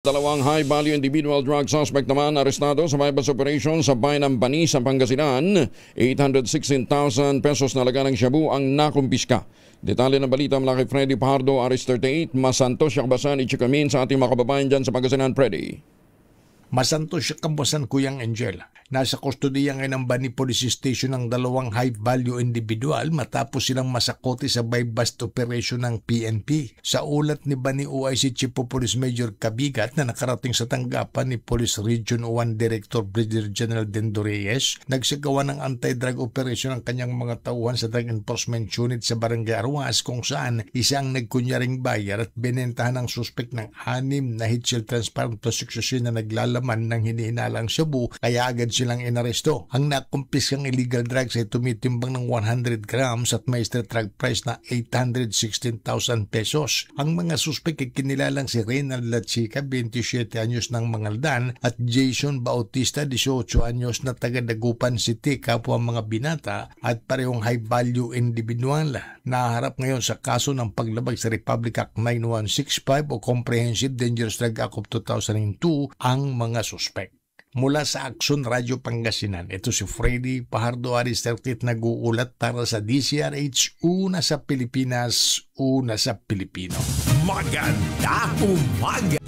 Dalawang high-value individual drug suspect naman arestado sa bypass operation sa bayan ng Bani sa Pangasinan. 816,000 pesos na laga ng shabu ang nakumpiska. Detalye ng balita mula kay Freddy Pardo, Aris 38, Masantos, Yakbasan, Ichikamin sa ating mga kababayan dyan sa Pangasinan, Freddy. Masantos siya kambasan Kuyang Angel. Nasa kustodiya ngayon ng Bani Police Station ng dalawang high-value individual matapos silang masakote sa bypass operation ng PNP. Sa ulat ni Bani OIC Chief of Police Major Kabigat na nakarating sa tanggapan ni Police Region 1 Director Brigadier General Dendo Reyes, nagsagawa ng anti-drug operation ang kanyang mga tauhan sa Drug Enforcement Unit sa Barangay Arwas kung saan isang nagkunyaring bayar at binentahan ng suspect ng 6 na heat shield transparent prosecution na naglalaman ng hinihinalang shabu, kaya agad silang inaresto. Ang nakumpiskang illegal drugs ay tumitimbang ng 100 grams at may street drug price na 816,000 pesos. Ang mga suspek ay kinilalang si Reynald Lachica, 27 anyos ng Mangaldan, at Jason Bautista, 18 anyos na taga Dagupan City, kapwa mga binata at parehong high-value individual. Naharap ngayon sa kaso ng paglabag sa Republic Act 9165 o Comprehensive Dangerous Drug Act of 2002 ang mga suspek. Mula sa Aksyon Radio Pangasinan, ito si Freddy Pahardo, Aris 38, nag-uulat para sa DCRH, una sa Pilipinas, una sa Pilipino. Magandang umaga!